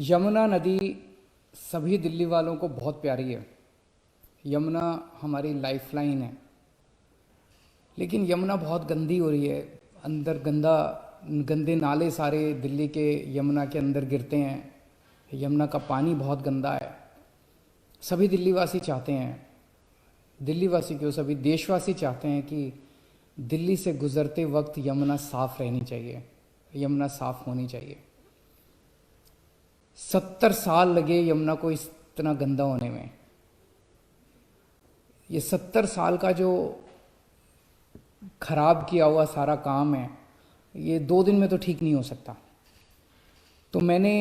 यमुना नदी सभी दिल्ली वालों को बहुत प्यारी है। यमुना हमारी लाइफलाइन है, लेकिन यमुना बहुत गंदी हो रही है। अंदर गंदे नाले सारे दिल्ली के यमुना के अंदर गिरते हैं। यमुना का पानी बहुत गंदा है। सभी दिल्लीवासी चाहते हैं, दिल्लीवासी क्यों, सभी देशवासी चाहते हैं कि दिल्ली से गुजरते वक्त यमुना साफ रहनी चाहिए, यमुना साफ होनी चाहिए। 70 साल लगे यमुना को इतना गंदा होने में। ये 70 साल का जो खराब किया हुआ सारा काम है, ये 2 दिन में तो ठीक नहीं हो सकता। तो मैंने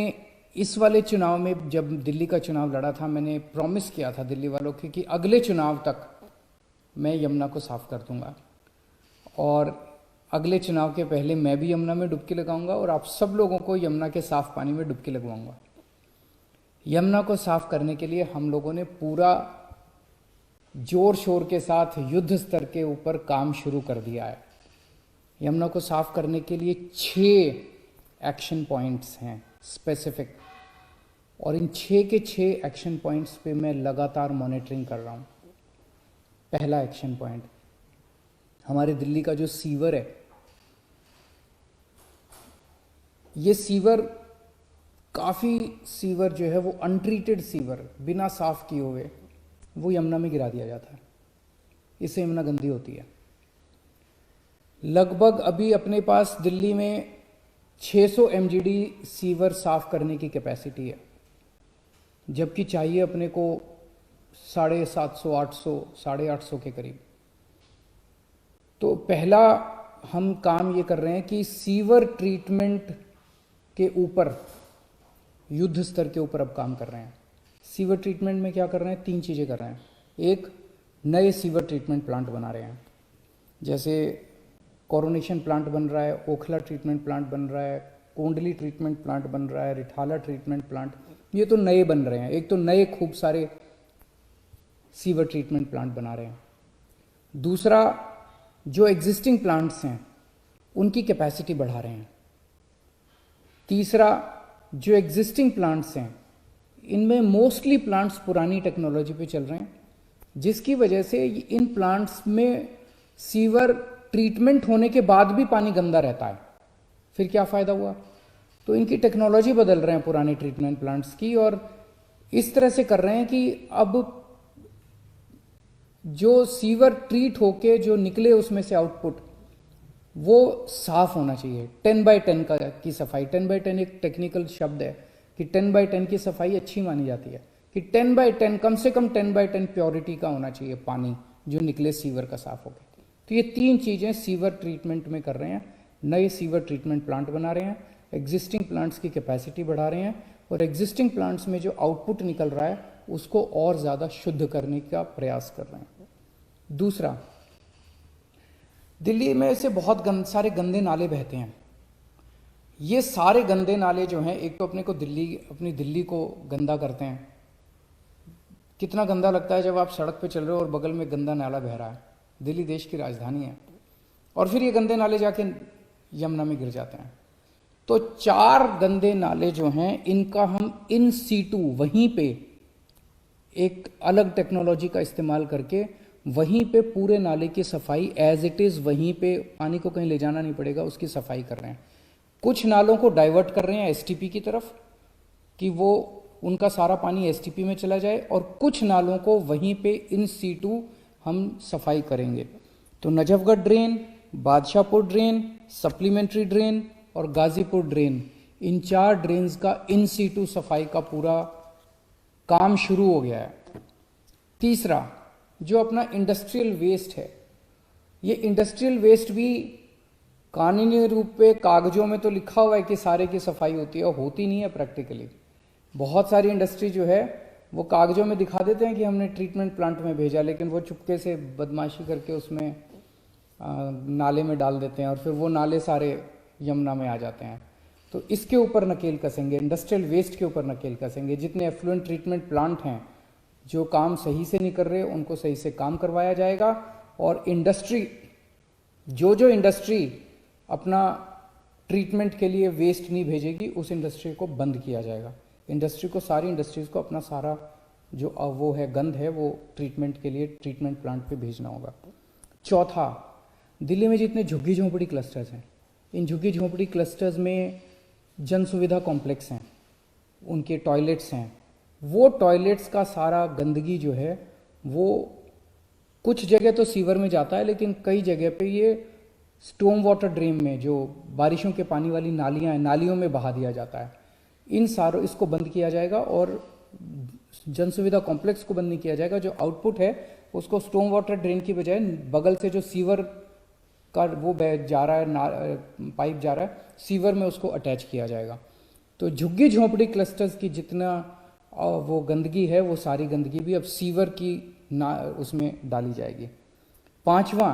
इस वाले चुनाव में, जब दिल्ली का चुनाव लड़ा था, मैंने प्रॉमिस किया था दिल्ली वालों को कि अगले चुनाव तक मैं यमुना को साफ कर दूंगा, और अगले चुनाव के पहले मैं भी यमुना में डुबकी लगाऊंगा और आप सब लोगों को यमुना के साफ पानी में डुबकी लगवाऊंगा। यमुना को साफ करने के लिए हम लोगों ने पूरा जोर शोर के साथ युद्ध स्तर के ऊपर काम शुरू कर दिया है। यमुना को साफ करने के लिए 6 एक्शन पॉइंट्स हैं स्पेसिफिक, और इन 6 के 6 एक्शन पॉइंट्स पे मैं लगातार मॉनिटरिंग कर रहा हूँ। पहला एक्शन पॉइंट, हमारे दिल्ली का जो सीवर है, ये सीवर काफ़ी सीवर जो है वो अनट्रीटेड सीवर, बिना साफ किए हुए वो यमुना में गिरा दिया जाता है। इससे यमुना गंदी होती है। लगभग अभी अपने पास दिल्ली में 600 MGD सीवर साफ करने की कैपेसिटी है, जबकि चाहिए अपने को 750, 800, 850 के करीब। तो पहला हम काम ये कर रहे हैं कि सीवर ट्रीटमेंट के ऊपर, युद्ध स्तर के ऊपर अब काम कर रहे हैं। सीवर ट्रीटमेंट में क्या कर रहे हैं? 3 चीज़ें कर रहे हैं। एक, नए सीवर ट्रीटमेंट प्लांट बना रहे हैं, जैसे कोरोनेशन प्लांट बन रहा है, ओखला ट्रीटमेंट प्लांट बन रहा है, कोंडली ट्रीटमेंट प्लांट बन रहा है, रिठाला ट्रीटमेंट प्लांट, ये तो नए बन रहे हैं। एक तो नए खूब सारे सीवर ट्रीटमेंट प्लांट बना रहे हैं। दूसरा, जो एग्जिस्टिंग प्लांट्स हैं उनकी कैपेसिटी बढ़ा रहे हैं। तीसरा, जो एग्जिस्टिंग प्लांट्स हैं इनमें मोस्टली प्लांट्स पुरानी टेक्नोलॉजी पे चल रहे हैं, जिसकी वजह से इन प्लांट्स में सीवर ट्रीटमेंट होने के बाद भी पानी गंदा रहता है। फिर क्या फ़ायदा हुआ? तो इनकी टेक्नोलॉजी बदल रहे हैं पुरानी ट्रीटमेंट प्लांट्स की, और इस तरह से कर रहे हैं कि अब जो सीवर ट्रीट होके जो निकले उसमें से आउटपुट, वो साफ होना चाहिए। 10/10 की सफाई, 10/10 एक टेक्निकल शब्द है कि 10/10 की सफाई अच्छी मानी जाती है, कि 10/10 कम से कम 10/10 प्योरिटी का होना चाहिए पानी जो निकले सीवर का साफ होकर। तो ये 3 चीज़ें सीवर ट्रीटमेंट में कर रहे हैं। नए सीवर ट्रीटमेंट प्लांट बना रहे हैं, एग्जिस्टिंग प्लांट्स की कैपेसिटी बढ़ा रहे हैं, और एग्जिस्टिंग प्लांट्स में जो आउटपुट निकल रहा है उसको और ज़्यादा शुद्ध करने का प्रयास कर रहे हैं। दूसरा, दिल्ली में से बहुत सारे गंदे नाले बहते हैं। ये सारे गंदे नाले जो हैं, एक तो अपनी दिल्ली को गंदा करते हैं। कितना गंदा लगता है जब आप सड़क पे चल रहे हो और बगल में गंदा नाला बह रहा है। दिल्ली देश की राजधानी है, और फिर ये गंदे नाले जाके यमुना में गिर जाते हैं। तो 4 गंदे नाले जो हैं इनका हम इन सीटू वहीं पे एक अलग टेक्नोलॉजी का इस्तेमाल करके वहीं पे पूरे नाले की सफाई एज इट इज़, वहीं पे पानी को कहीं ले जाना नहीं पड़ेगा, उसकी सफाई कर रहे हैं। कुछ नालों को डाइवर्ट कर रहे हैं STP की तरफ कि वो उनका सारा पानी STP में चला जाए, और कुछ नालों को वहीं पे इन सीटू हम सफाई करेंगे। तो Najafgarh drain, Badshahpur drain, supplementary drain और गाजीपुर ड्रेन, इन 4 ड्रेन्स का इन सीटू सफाई का पूरा काम शुरू हो गया है। तीसरा, जो अपना इंडस्ट्रियल वेस्ट है, ये इंडस्ट्रियल वेस्ट भी कानूनी रूप पे कागजों में तो लिखा हुआ है कि सारे की सफाई होती है, होती नहीं है प्रैक्टिकली। बहुत सारी इंडस्ट्री जो है वो कागजों में दिखा देते हैं कि हमने ट्रीटमेंट प्लांट में भेजा, लेकिन वो चुपके से बदमाशी करके उसमें नाले में डाल देते हैं, और फिर वो नाले सारे यमुना में आ जाते हैं। तो इसके ऊपर नकेल कसेंगे, इंडस्ट्रियल वेस्ट के ऊपर नकेल कसेंगे। जितने एफ्लुएंट ट्रीटमेंट प्लांट हैं जो काम सही से नहीं कर रहे, उनको सही से काम करवाया जाएगा, और इंडस्ट्री जो इंडस्ट्री अपना ट्रीटमेंट के लिए वेस्ट नहीं भेजेगी, उस इंडस्ट्री को बंद किया जाएगा। इंडस्ट्री को, सारी इंडस्ट्रीज़ को अपना सारा जो वो है गंद है वो ट्रीटमेंट के लिए ट्रीटमेंट प्लांट पे भेजना होगा। चौथा, दिल्ली में जितने झुग्गी झोंपड़ी क्लस्टर्स हैं, इन झुग्गी झोंपड़ी क्लस्टर्स में जन सुविधा कॉम्प्लेक्स हैं, उनके टॉयलेट्स हैं, वो टॉयलेट्स का सारा गंदगी जो है वो कुछ जगह तो सीवर में जाता है, लेकिन कई जगह पे ये स्टॉर्म वाटर ड्रेन में, जो बारिशों के पानी वाली नालियां हैं, नालियों में बहा दिया जाता है। इन सारों इसको बंद किया जाएगा और जन सुविधा कॉम्प्लेक्स को बंद नहीं किया जाएगा। जो आउटपुट है उसको स्टॉर्म वाटर ड्रेन की बजाय बगल से जो सीवर का वो जा रहा है, पाइप जा रहा है, सीवर में उसको अटैच किया जाएगा। तो झुग्गी झोंपड़ी क्लस्टर्स की जितना वो गंदगी है वो सारी गंदगी भी अब सीवर की उसमें डाली जाएगी। पांचवा,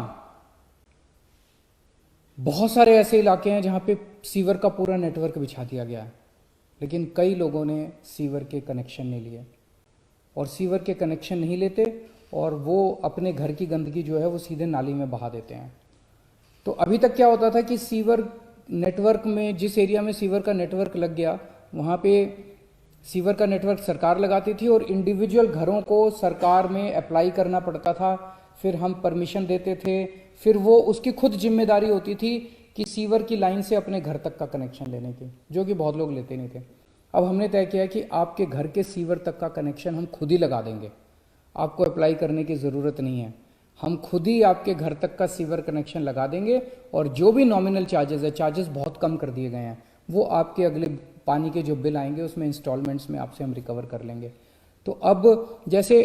बहुत सारे ऐसे इलाके हैं जहां पे सीवर का पूरा नेटवर्क बिछा दिया गया है, लेकिन कई लोगों ने सीवर के कनेक्शन नहीं लिए, और सीवर के कनेक्शन नहीं लेते और वो अपने घर की गंदगी जो है वो सीधे नाली में बहा देते हैं। तो अभी तक क्या होता था कि सीवर नेटवर्क में, जिस एरिया में सीवर का नेटवर्क लग गया वहाँ पे सीवर का नेटवर्क सरकार लगाती थी और इंडिविजुअल घरों को सरकार में अप्लाई करना पड़ता था, फिर हम परमिशन देते थे, फिर वो उसकी खुद जिम्मेदारी होती थी कि सीवर की लाइन से अपने घर तक का कनेक्शन लेने की, जो कि बहुत लोग लेते नहीं थे। अब हमने तय किया कि आपके घर के सीवर तक का कनेक्शन हम खुद ही लगा देंगे, आपको अप्लाई करने की ज़रूरत नहीं है, हम खुद ही आपके घर तक का सीवर कनेक्शन लगा देंगे और जो भी नॉमिनल चार्जेस है, चार्जेस बहुत कम कर दिए गए हैं, वो आपके अगले पानी के जो बिल आएंगे उसमें इंस्टॉलमेंट्स में आपसे हम रिकवर कर लेंगे। तो अब जैसे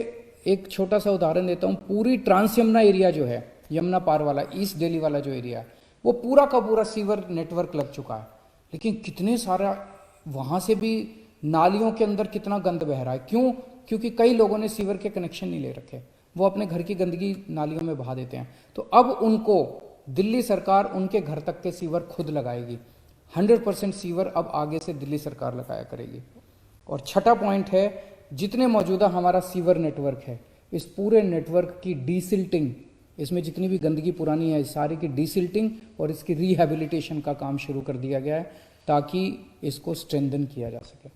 एक छोटा सा उदाहरण देता हूँ, पूरी ट्रांस यमुना एरिया जो है, यमुना पार वाला, ईस्ट दिल्ली वाला जो एरिया है, वो पूरा का पूरा सीवर नेटवर्क लग चुका है, लेकिन कितने सारा वहाँ से भी नालियों के अंदर कितना गंद बह रहा है। क्यों? क्योंकि कई लोगों ने सीवर के कनेक्शन नहीं ले रखे, वो अपने घर की गंदगी नालियों में बहा देते हैं। तो अब उनको दिल्ली सरकार उनके घर तक के सीवर खुद लगाएगी। 100% सीवर अब आगे से दिल्ली सरकार लगाया करेगी। और छठा पॉइंट है, जितने मौजूदा हमारा सीवर नेटवर्क है, इस पूरे नेटवर्क की डीसिल्टिंग, इसमें जितनी भी गंदगी पुरानी है सारी की डीसिल्टिंग और इसकी रिहैबिलिटेशन का काम शुरू कर दिया गया है ताकि इसको स्ट्रेंथन किया जा सके।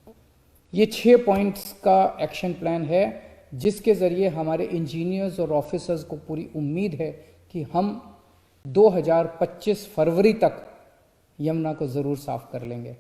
ये 6 पॉइंट्स का एक्शन प्लान है जिसके ज़रिए हमारे इंजीनियर्स और ऑफिसर्स को पूरी उम्मीद है कि हम 2025 फरवरी तक यमुना को ज़रूर साफ कर लेंगे।